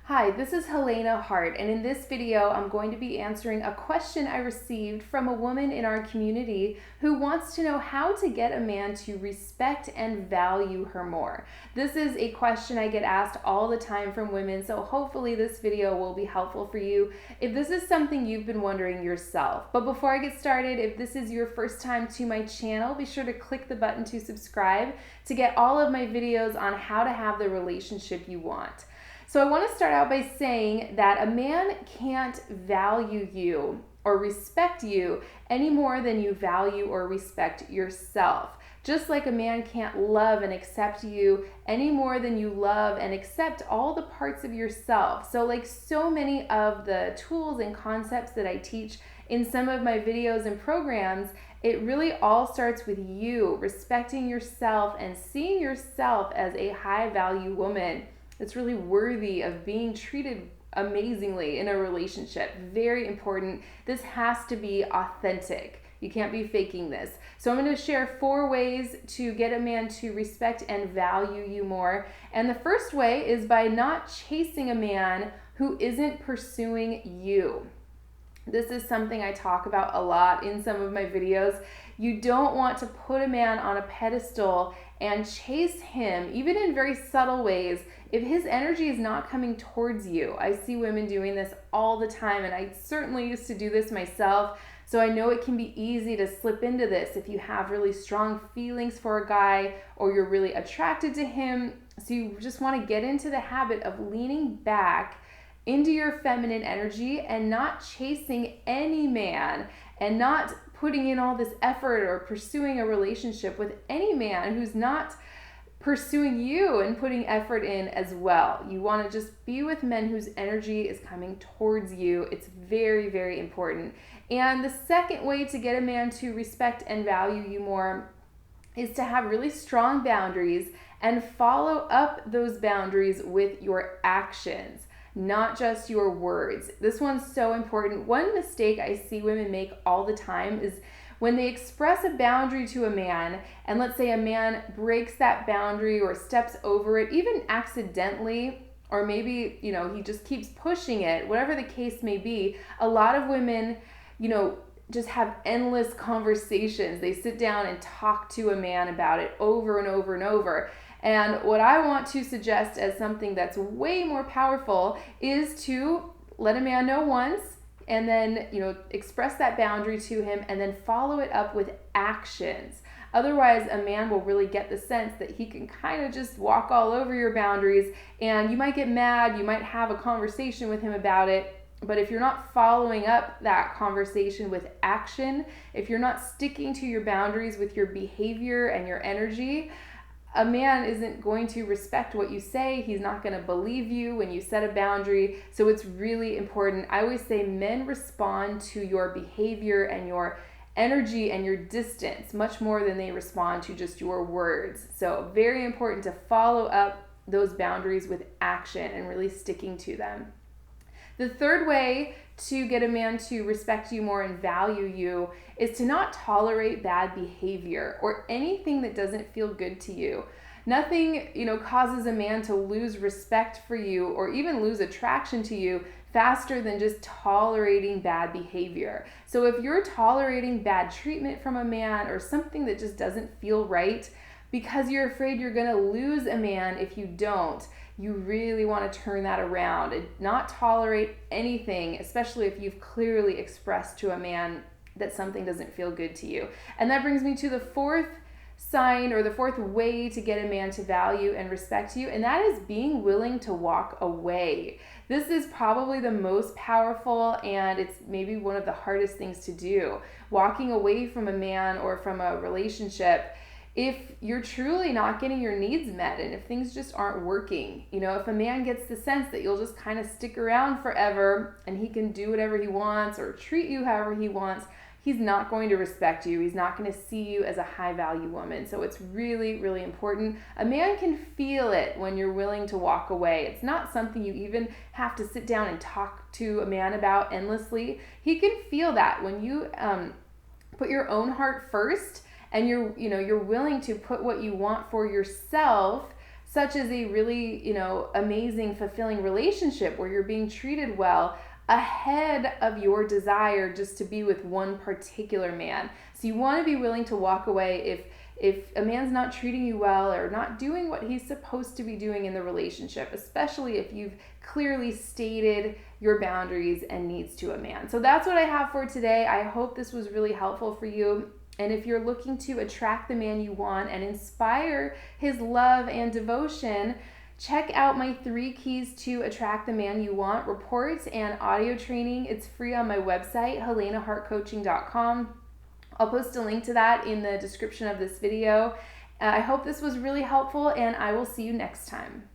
Hi, this is Helena Hart, and in this video, I'm going to be answering a question I received from a woman in our community who wants to know how to get a man to respect and value her more. This is a question I get asked all the time from women, so hopefully this video will be helpful for you if this is something you've been wondering yourself. But before I get started, if this is your first time to my channel, be sure to click the button to subscribe to get all of my videos on how to have the relationship you want. So I want to start out by saying that a man can't value you or respect you any more than you value or respect yourself. Just like a man can't love and accept you any more than you love and accept all the parts of yourself. So like so many of the tools and concepts that I teach in some of my videos and programs, it really all starts with you respecting yourself and seeing yourself as a high value woman that's really worthy of being treated amazingly in a relationship. Very important. This has to be authentic. You can't be faking this. So I'm going to share 4 ways to get a man to respect and value you more. And the first way is by not chasing a man who isn't pursuing you. This is something I talk about a lot in some of my videos. You don't want to put a man on a pedestal and chase him, even in very subtle ways, if his energy is not coming towards you. I see women doing this all the time, and I certainly used to do this myself. So I know it can be easy to slip into this if you have really strong feelings for a guy or you're really attracted to him. So you just want to get into the habit of leaning back into your feminine energy and not chasing any man and not putting in all this effort or pursuing a relationship with any man who's not pursuing you and putting effort in as well. You want to just be with men whose energy is coming towards you. It's very, very important. And the second way to get a man to respect and value you more is to have really strong boundaries and follow up those boundaries with your actions, not just your words. This one's so important. One mistake I see women make all the time is when they express a boundary to a man, and let's say a man breaks that boundary or steps over it, even accidentally, or maybe, he just keeps pushing it, whatever the case may be. A lot of women, just have endless conversations. They sit down and talk to a man about it over and over and over. And what I want to suggest as something that's way more powerful is to let a man know once and then, express that boundary to him and then follow it up with actions. Otherwise, a man will really get the sense that he can kind of just walk all over your boundaries, and you might get mad, you might have a conversation with him about it. But if you're not following up that conversation with action, if you're not sticking to your boundaries with your behavior and your energy, a man isn't going to respect what you say. He's not going to believe you when you set a boundary. So it's really important. I always say men respond to your behavior and your energy and your distance much more than they respond to just your words. So very important to follow up those boundaries with action and really sticking to them. The third way to get a man to respect you more and value you is to not tolerate bad behavior or anything that doesn't feel good to you. Nothing, causes a man to lose respect for you or even lose attraction to you faster than just tolerating bad behavior. So if you're tolerating bad treatment from a man or something that just doesn't feel right because you're afraid you're going to lose a man if you don't, you really want to turn that around and not tolerate anything, especially if you've clearly expressed to a man that something doesn't feel good to you. And that brings me to the fourth sign or the fourth way to get a man to value and respect you, and that is being willing to walk away. This is probably the most powerful, and it's maybe one of the hardest things to do. Walking away from a man or from a relationship if you're truly not getting your needs met and if things just aren't working. If a man gets the sense that you'll just kind of stick around forever and he can do whatever he wants or treat you however he wants, he's not going to respect you. He's not going to see you as a high value woman. So it's really, really important. A man can feel it when you're willing to walk away. It's not something you even have to sit down and talk to a man about endlessly. He can feel that when you put your own heart first and you're willing to put what you want for yourself such as a really, amazing, fulfilling relationship where you're being treated well, ahead of your desire just to be with one particular man. So you want to be willing to walk away if a man's not treating you well or not doing what he's supposed to be doing in the relationship, especially if you've clearly stated your boundaries and needs to a man. So that's what I have for today. I hope this was really helpful for you. And if you're looking to attract the man you want and inspire his love and devotion, check out my 3 keys to attract the man you want reports and audio training. It's free on my website, helenahartcoaching.com. I'll post a link to that in the description of this video. I hope this was really helpful, and I will see you next time.